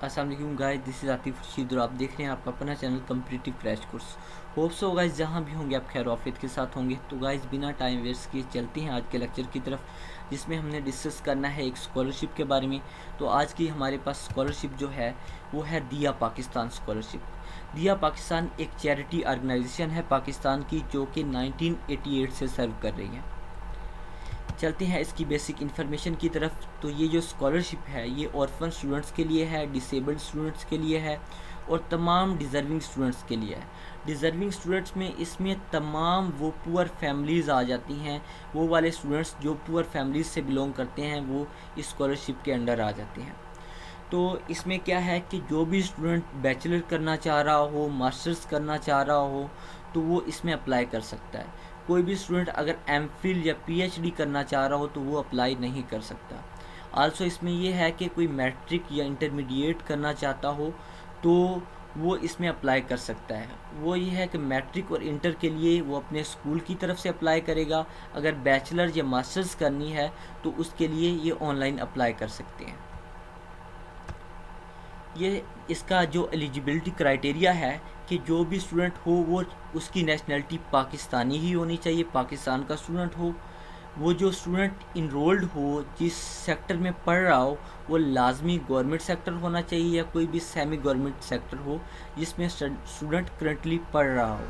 अस्सलाम वालेकुम guys, this is Atif Rashid और आप देख रहे हैं आपका अपना channel competitive crash course. Hope so guys जहाँ भी होंगे आप खैर ऑफियत के साथ होंगे। तो गाइस बिना टाइम वेस्ट किए चलते हैं आज के लेक्चर की तरफ, जिसमें हमने डिस्कस करना है एक स्कॉलरशिप के बारे में। तो आज की हमारे पास स्कॉलरशिप जो है वो है दिया पाकिस्तान स्कॉलरशिप। दिया पाकिस्तान एक चैरिटी ऑर्गेनाइजेशन है पाकिस्तान की, जो कि 1988 से सर्व कर रही है। चलते हैं इसकी बेसिक इन्फॉर्मेशन की तरफ। तो ये जो स्कॉलरशिप है ये ऑर्फन स्टूडेंट्स के लिए है, डिसेबल्ड स्टूडेंट्स के लिए है और तमाम डिज़र्विंग स्टूडेंट्स के लिए है। डिज़र्विंग स्टूडेंट्स में इसमें तमाम वो पुअर फैमिलीज़ आ जाती हैं, वो वाले स्टूडेंट्स जो पुअर फैमिलीज़ से बिलोंग करते हैं वो इस स्कॉलरशिप के अंडर आ जाते हैं। तो इसमें क्या है कि जो भी स्टूडेंट बैचलर करना चाह रहा हो, मास्टर्स करना चाह रहा हो, तो वो इसमें अप्लाई कर सकता है। कोई भी स्टूडेंट अगर एमफिल या पीएचडी करना चाह रहा हो तो वो अप्लाई नहीं कर सकता। आल्सो इसमें ये है कि कोई मैट्रिक या इंटरमीडिएट करना चाहता हो तो वो इसमें अप्लाई कर सकता है। वो ये है कि मैट्रिक और इंटर के लिए वो अपने स्कूल की तरफ से अप्लाई करेगा। अगर बैचलर या मास्टर्स करनी है तो उसके लिए ये ऑनलाइन अप्लाई कर सकते हैं। ये इसका जो एलिजिबिलिटी क्राइटेरिया है कि जो भी स्टूडेंट हो वो उसकी नेशनलिटी पाकिस्तानी ही होनी चाहिए, पाकिस्तान का स्टूडेंट हो। वो जो स्टूडेंट इनरोल्ड हो, जिस सेक्टर में पढ़ रहा हो, वो लाजमी गवर्नमेंट सेक्टर होना चाहिए या कोई भी सेमी गवर्नमेंट सेक्टर हो जिसमें स्टूडेंट करंटली पढ़ रहा हो।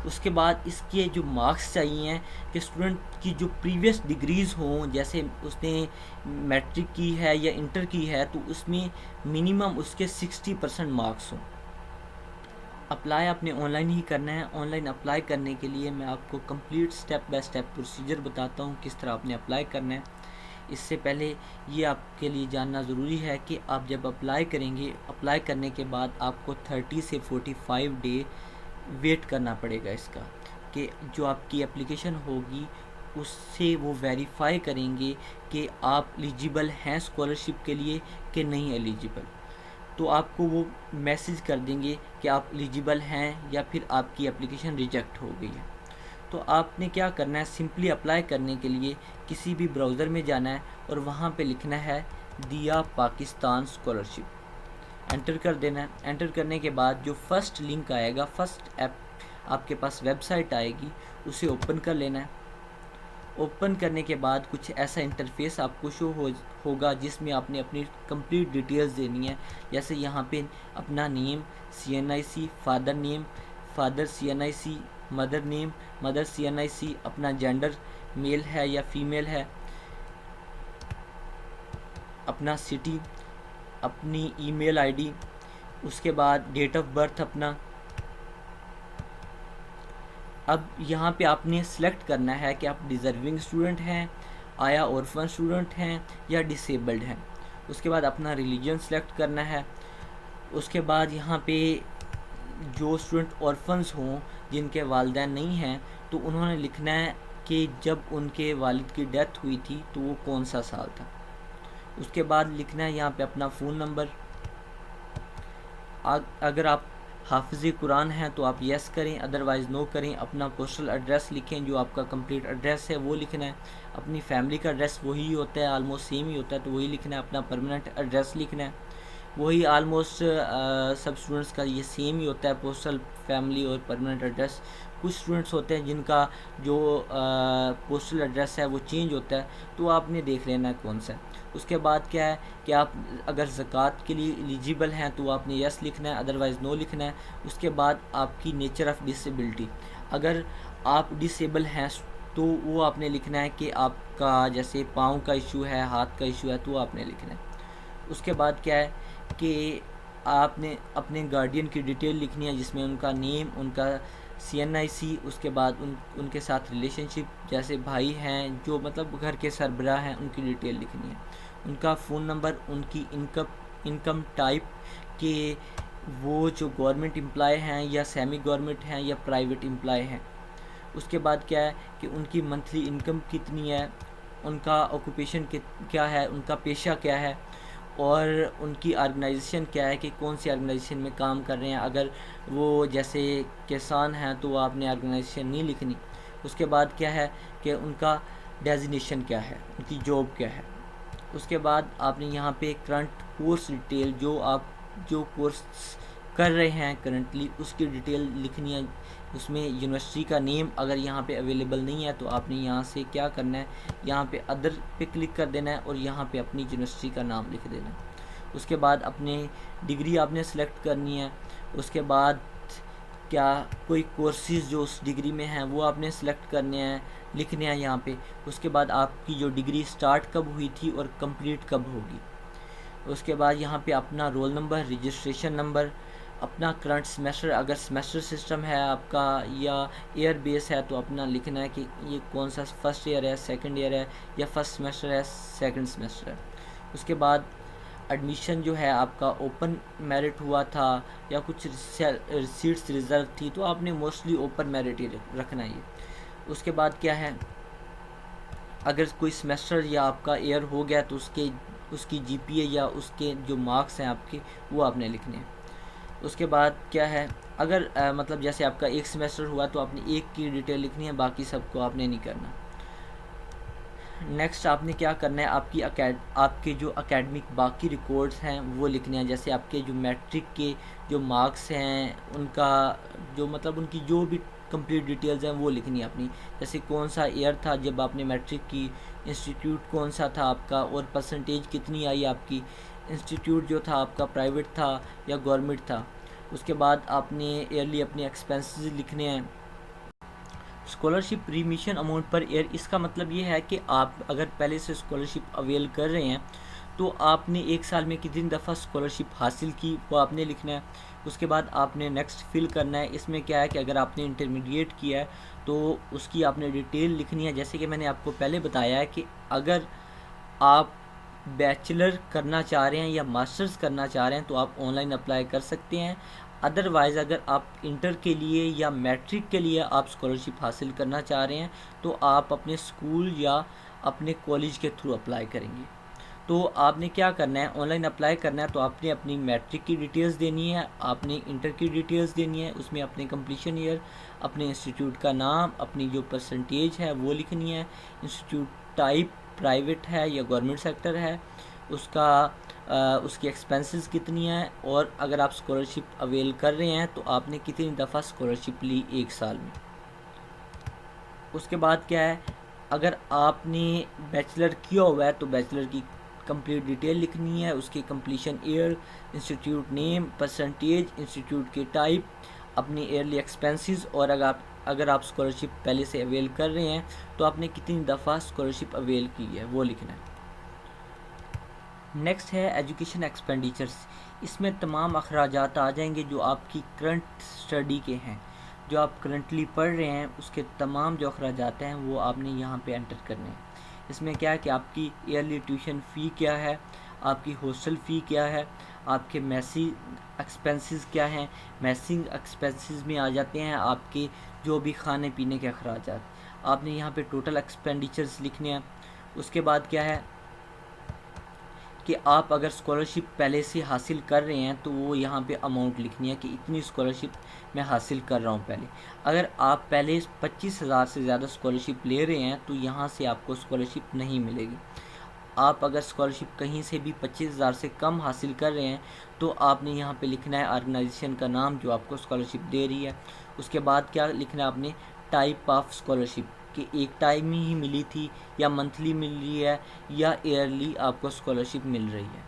उसके बाद इसके जो मार्क्स चाहिए हैं कि स्टूडेंट की जो प्रीवियस डिग्रीज़ हों, जैसे उसने मैट्रिक की है या इंटर की है तो उसमें मिनिमम उसके 60% मार्क्स हों। अप्लाई आपने ऑनलाइन ही करना है। ऑनलाइन अप्लाई करने के लिए मैं आपको complete step by step procedure बताता हूँ किस तरह आपने अप्लाई करना है। इससे पहले ये आपके लिए जानना ज़रूरी है कि आप जब अप्लाई करेंगे, अप्लाई करने के बाद आपको 30 से 45 डे वेट करना पड़ेगा इसका, कि जो आपकी एप्लीकेशन होगी उससे वो वेरीफाई करेंगे कि आप एलिजिबल हैं स्कॉलरशिप के लिए कि नहीं एलिजिबल। तो आपको वो मैसेज कर देंगे कि आप एलिजिबल हैं या फिर आपकी एप्लीकेशन रिजेक्ट हो गई है। तो आपने क्या करना है, सिंपली अप्लाई करने के लिए किसी भी ब्राउज़र में जाना है और वहाँ पे लिखना है दिया पाकिस्तान स्कॉलरशिप, एंटर कर देना है। एंटर करने के बाद जो फर्स्ट लिंक आएगा, फर्स्ट ऐप आपके पास वेबसाइट आएगी, उसे ओपन कर लेना है। ओपन करने के बाद कुछ ऐसा इंटरफेस आपको शो होगा जिसमें आपने अपनी कंप्लीट डिटेल्स देनी है। जैसे यहाँ पे अपना name CNIC, father name father CNIC, mother name mother CNIC, अपना जेंडर मेल है या फीमेल है, अपना सिटी, अपनी ईमेल आईडी, उसके बाद डेट ऑफ बर्थ अपना। अब यहाँ पे आपने सेलेक्ट करना है कि आप डिज़र्विंग स्टूडेंट हैं, आया ऑर्फन स्टूडेंट हैं या डिसेबल्ड हैं। उसके बाद अपना रिलीजन सेलेक्ट करना है। उसके बाद यहाँ पे जो स्टूडेंट ऑर्फन्स हों, जिनके वालिदैन नहीं हैं, तो उन्होंने लिखना है कि जब उनके वालिद की डेथ हुई थी तो वो कौन सा साल था। उसके बाद लिखना है यहाँ पे अपना फ़ोन नंबर। अगर आप हाफिज़ कुरान हैं तो आप यस करें, अदरवाइज़ नो करें। अपना पोस्टल एड्रेस लिखें, जो आपका कंप्लीट एड्रेस है वो लिखना है। अपनी फैमिली का एड्रेस वही होता है, आलमोस्ट सेम ही होता है, तो वही लिखना है। अपना परमानेंट एड्रेस लिखना है, वही आलमोस्ट सब स्टूडेंट्स का ये सेम ही होता है, पोस्टल, फैमिली और परमानेंट एड्रेस। कुछ स्टूडेंट्स होते हैं जिनका जो पोस्टल एड्रेस है वो चेंज होता है, तो आपने देख लेना है कौन सा है। उसके बाद क्या है कि आप अगर ज़कात के लिए एलिजिबल हैं तो आपने यस लिखना है, अदरवाइज़ नो लिखना है। उसके बाद आपकी नेचर ऑफ़ डिसेबिलिटी, अगर आप डिसेबल हैं तो वो आपने लिखना है कि आपका जैसे पाँव का इशू है, हाथ का इशू है, तो आपने लिखना है। उसके बाद क्या है कि आपने अपने गार्डियन की डिटेल लिखनी है, जिसमें उनका नेम, उनका CNIC, उसके बाद उनके साथ रिलेशनशिप, जैसे भाई हैं जो मतलब घर के सरबराह हैं, उनकी डिटेल लिखनी है। उनका फ़ोन नंबर, उनकी इनकम टाइप के वो जो गवर्नमेंट एम्प्लॉय हैं या सेमी गवर्नमेंट हैं या प्राइवेट एम्प्लॉय हैं। उसके बाद क्या है कि उनकी मंथली इनकम कितनी है, उनका ऑक्यूपेशन क्या है, उनका पेशा क्या है, और उनकी ऑर्गेनाइजेशन क्या है कि कौन सी ऑर्गेनाइजेशन में काम कर रहे हैं। अगर वो जैसे किसान हैं तो आपने ऑर्गेनाइजेशन नहीं लिखनी। उसके बाद क्या है कि उनका डेजिग्नेशन क्या है, उनकी जॉब क्या है। उसके बाद आपने यहाँ पे करंट कोर्स डिटेल, जो आप जो कोर्स कर रहे हैं करंटली उसकी डिटेल लिखनी है। उसमें यूनिवर्सिटी का नेम अगर यहाँ पे अवेलेबल नहीं है तो आपने यहाँ से क्या करना है, यहाँ पे अदर पे क्लिक कर देना है और यहाँ पे अपनी यूनिवर्सिटी का नाम लिख देना है। उसके बाद अपने डिग्री आपने सेलेक्ट करनी है। उसके बाद क्या कोई कोर्सेज जो उस डिग्री में हैं वो आपने सेलेक्ट करने हैं, लिखने हैं यहाँ पे। उसके बाद आपकी जो डिग्री स्टार्ट कब हुई थी और कंप्लीट कब होगी। उसके बाद यहाँ पे अपना रोल नंबर, रजिस्ट्रेशन नंबर, अपना करंट सेमेस्टर, अगर सेमेस्टर सिस्टम है आपका या ईयर बेस है तो अपना लिखना है कि ये कौन सा फर्स्ट ईयर है, सेकंड ईयर है, या फर्स्ट सेमेस्टर है, सेकंड सेमेस्टर है। उसके बाद एडमिशन जो है आपका ओपन मेरिट हुआ था या कुछ सीट्स रिजर्व थी, तो आपने मोस्टली ओपन मेरिट ही रखना है ये। उसके बाद क्या है, अगर कोई सेमेस्टर या आपका ईयर हो गया तो उसकी जीपीए या उसके जो मार्क्स हैं आपके वो आपने लिखने हैं। उसके बाद क्या है, अगर मतलब जैसे आपका एक सेमेस्टर हुआ तो आपने एक की डिटेल लिखनी है, बाकी सबको आपने नहीं करना। नेक्स्ट आपने क्या करना है, आपके जो एकेडमिक बाकी रिकॉर्ड्स हैं वो लिखने हैं। जैसे आपके जो मैट्रिक के जो मार्क्स हैं उनका जो मतलब उनकी जो भी कंप्लीट डिटेल्स हैं वो लिखनी है अपनी। जैसे कौन सा ईयर था जब आपने मैट्रिक की, इंस्टीट्यूट कौन सा था आपका और परसेंटेज कितनी आई आपकी, इंस्टीट्यूट जो था आपका प्राइवेट था या गवर्नमेंट था। उसके बाद आपने ईयरली अपने एक्सपेंसेस लिखने हैं। Scholarship remission amount per year, इसका मतलब ये है कि आप अगर पहले से स्कॉलरशिप अवेल कर रहे हैं तो आपने एक साल में कितनी दफ़ा स्कॉलरशिप हासिल की वो आपने लिखना है। उसके बाद आपने नेक्स्ट फिल करना है। इसमें क्या है कि अगर आपने इंटरमीडिएट किया है तो उसकी आपने डिटेल लिखनी है। जैसे कि मैंने आपको पहले बताया है कि अगर आप बैचलर करना चाह रहे हैं या मास्टर्स करना चाह रहे हैं तो आप ऑनलाइन अप्लाई कर सकते हैं। अदरवाइज़ अगर आप इंटर के लिए या मैट्रिक के लिए आप स्कॉलरशिप हासिल करना चाह रहे हैं तो आप अपने स्कूल या अपने कॉलेज के थ्रू अप्लाई करेंगे। तो आपने क्या करना है, ऑनलाइन अप्लाई करना है तो आपने अपनी मैट्रिक की डिटेल्स देनी है, आपने इंटर की डिटेल्स देनी है, उसमें अपने कंप्लीशन ईयर, अपने इंस्टीट्यूट का नाम, अपनी जो परसेंटेज है वो लिखनी है, इंस्टीट्यूट टाइप प्राइवेट है या गवर्नमेंट सेक्टर है, उसकी एक्सपेंसेस कितनी है, और अगर आप स्कॉलरशिप अवेल कर रहे हैं तो आपने कितनी दफ़ा स्कॉलरशिप ली एक साल में। उसके बाद क्या है, अगर आपने बैचलर किया हुआ है तो बैचलर की कंप्लीट डिटेल लिखनी है, उसके completion year, institute name, percentage, institute के टाइप, अपनी ईयरली एक्सपेंसेस, और अगर आप स्कॉलरशिप पहले से अवेल कर रहे हैं तो आपने कितनी दफ़ा स्कॉलरशिप अवेल की है वो लिखना है। नेक्स्ट है एजुकेशन एक्सपेंडिचर्स। इसमें तमाम अखराजात आ जाएंगे जो आपकी करंट स्टडी के हैं, जो आप करंटली पढ़ रहे हैं उसके तमाम जो अखराजात हैं वो आपने यहाँ पे एंटर करने हैं। इसमें क्या है कि आपकी ईयरली ट्यूशन फ़ी क्या है, आपकी हॉस्टल फ़ी क्या है, आपके मैसिंग एक्सपेंसेस क्या हैं। मैसिंग एक्सपेंसेस में आ जाते हैं आपके जो भी खाने पीने के अखराजात, आपने यहाँ पे टोटल एक्सपेंडिचर्स लिखने हैं। उसके बाद क्या है कि आप अगर स्कॉलरशिप पहले से हासिल कर रहे हैं तो वो यहाँ पे अमाउंट लिखनी है कि इतनी स्कॉलरशिप मैं हासिल कर रहा हूँ पहले। अगर आप पहले 25,000 से ज़्यादा स्कॉलरशिप ले रहे हैं तो यहाँ से आपको स्कॉलरशिप नहीं मिलेगी। आप अगर स्कॉलरशिप कहीं से भी 25,000 से कम हासिल कर रहे हैं तो आपने यहाँ पे लिखना है ऑर्गेनाइजेशन का नाम जो आपको स्कॉलरशिप दे रही है। उसके बाद क्या लिखना है आपने, टाइप ऑफ स्कॉलरशिप कि एक टाइम ही मिली थी या मंथली मिल रही है या ईयरली आपको स्कॉलरशिप मिल रही है।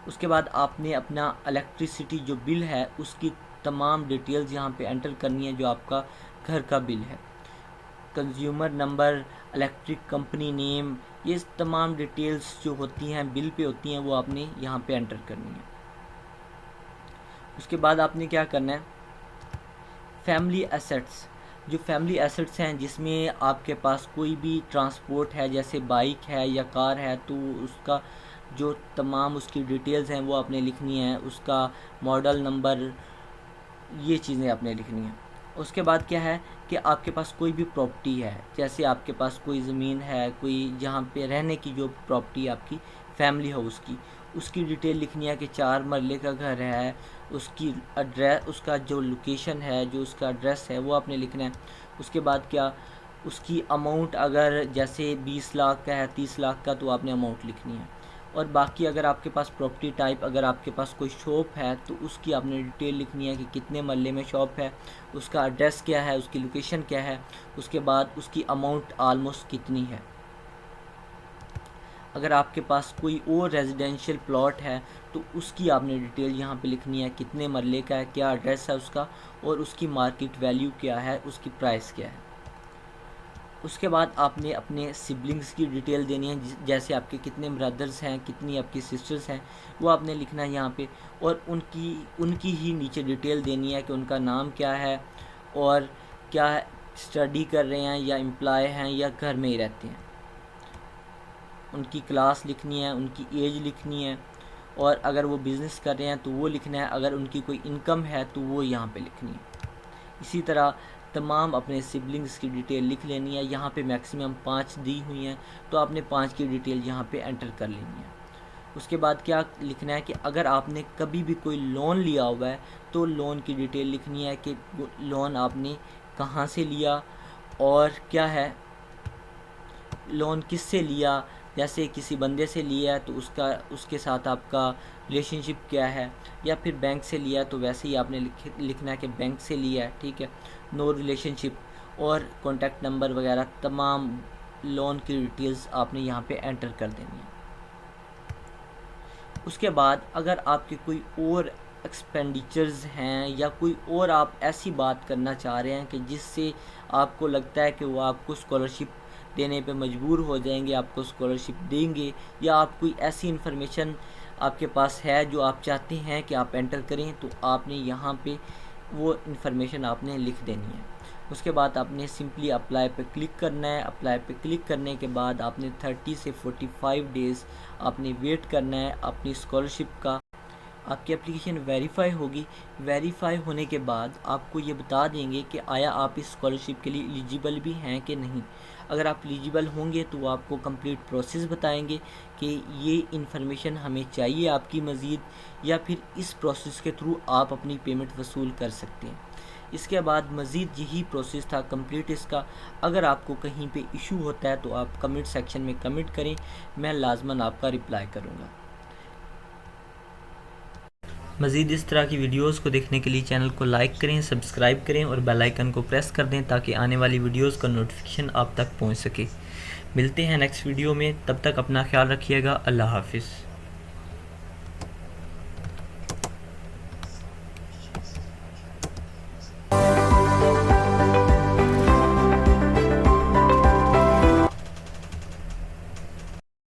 उसके बाद आपने अपना इलेक्ट्रिसिटी जो बिल है उसकी तमाम डिटेल्स यहाँ पे एंटर करनी है, जो आपका घर का बिल है, consumer number, electric company name, ये तमाम डिटेल्स जो होती हैं बिल पे होती हैं वो आपने यहाँ पे एंटर करनी है। उसके बाद आपने क्या करना है, फैमिली एसेट्स, जो फैमिली एसेट्स हैं जिसमें आपके पास कोई भी ट्रांसपोर्ट है जैसे बाइक है या कार है तो उसका जो तमाम उसकी डिटेल्स हैं वो आपने लिखनी है, उसका मॉडल नंबर, ये चीज़ें आपने लिखनी है। उसके बाद क्या है कि आपके पास कोई भी प्रॉपर्टी है, जैसे आपके पास कोई ज़मीन है, कोई जहाँ पे रहने की जो प्रॉपर्टी है आपकी फैमिली हाउस की, उसकी डिटेल लिखनी है कि 4 मरले का घर है, उसकी एड्रेस, उसका जो लोकेशन है, जो उसका एड्रेस है वो आपने लिखना है। उसके बाद क्या, उसकी अमाउंट अगर जैसे 20 लाख का है, 30 लाख का, तो आपने अमाउंट लिखनी है। और बाकी अगर आपके पास प्रॉपर्टी टाइप, अगर आपके पास कोई शॉप है तो उसकी आपने डिटेल लिखनी है कि कितने महल्ले में शॉप है, उसका एड्रेस क्या है, उसकी लोकेशन क्या है, उसके बाद उसकी अमाउंट ऑलमोस्ट कितनी है। अगर आपके पास कोई और रेजिडेंशियल प्लॉट है तो उसकी आपने डिटेल यहाँ पे लिखनी है, कितने मरले का है, क्या एड्रेस है उसका, और उसकी मार्केट वैल्यू क्या है, उसकी प्राइस क्या है। उसके बाद आपने अपने सिबलिंग्स की डिटेल देनी है, जैसे आपके कितने ब्रदर्स हैं, कितनी आपकी सिस्टर्स हैं, वो आपने लिखना है यहाँ पे, और उनकी ही नीचे डिटेल देनी है कि उनका नाम क्या है और क्या स्टडी कर रहे हैं या एम्प्लॉय हैं या घर में ही रहते हैं। उनकी क्लास लिखनी है, उनकी एज लिखनी है, और अगर वो बिज़नेस कर रहे हैं तो वो लिखना है, अगर उनकी कोई इनकम है तो वो यहाँ पे लिखनी है। इसी तरह तमाम अपने सिबलिंग्स की डिटेल लिख लेनी है। यहाँ पे मैक्सिमम 5 दी हुई हैं तो आपने 5 की डिटेल यहाँ पे एंटर कर लेनी है। उसके बाद क्या लिखना है कि अगर आपने कभी भी कोई लोन लिया हुआ है तो लोन की डिटेल लिखनी है कि लोन आपने कहाँ से लिया और क्या है, लोन किससे लिया। जैसे किसी बंदे से लिया है तो उसके साथ आपका रिलेशनशिप क्या है, या फिर बैंक से लिया है तो वैसे ही आपने लिखना है कि बैंक से लिया है, ठीक है। नो रिलेशनशिप और कॉन्टैक्ट नंबर वगैरह तमाम लोन की डिटेल्स आपने यहाँ पे एंटर कर देनी है। उसके बाद अगर आपके कोई और एक्सपेंडिचर्स हैं या कोई और आप ऐसी बात करना चाह रहे हैं कि जिससे आपको लगता है कि वो आपको स्कॉलरशिप देने पे मजबूर हो जाएंगे, आपको स्कॉलरशिप देंगे, या आप कोई ऐसी इन्फॉर्मेशन आपके पास है जो आप चाहते हैं कि आप एंटर करें, तो आपने यहाँ पे वो इन्फॉर्मेशन आपने लिख देनी है। उसके बाद आपने सिंपली अप्लाई पे क्लिक करना है। अप्लाई पे क्लिक करने के बाद आपने 30 से 45 डेज़ आपने वेट करना है अपनी स्कॉलरशिप का। आपकी एप्लीकेशन वेरीफाई होगी। वेरीफाई होने के बाद आपको ये बता देंगे कि आया आप इस स्कॉलरशिप के लिए एलिजिबल भी हैं कि नहीं। अगर आप एलिजिबल होंगे तो वो आपको कंप्लीट प्रोसेस बताएंगे कि ये इन्फॉर्मेशन हमें चाहिए आपकी मज़ीद, या फिर इस प्रोसेस के थ्रू आप अपनी पेमेंट वसूल कर सकते हैं। इसके बाद मज़ीद यही प्रोसेस था कंप्लीट इसका। अगर आपको कहीं पे इशू होता है तो आप कमेंट सेक्शन में कमेंट करें, मैं लाजमन आपका रिप्लाई करूँगा। मज़ीद इस तरह की वीडियोस को देखने के लिए चैनल को लाइक करें, सब्सक्राइब करें और बेल आइकन को प्रेस कर दें ताकि आने वाली वीडियोस का नोटिफिकेशन आप तक पहुंच सके। मिलते हैं नेक्स्ट वीडियो में, तब तक अपना ख्याल रखिएगा। अल्लाह हाफिज़।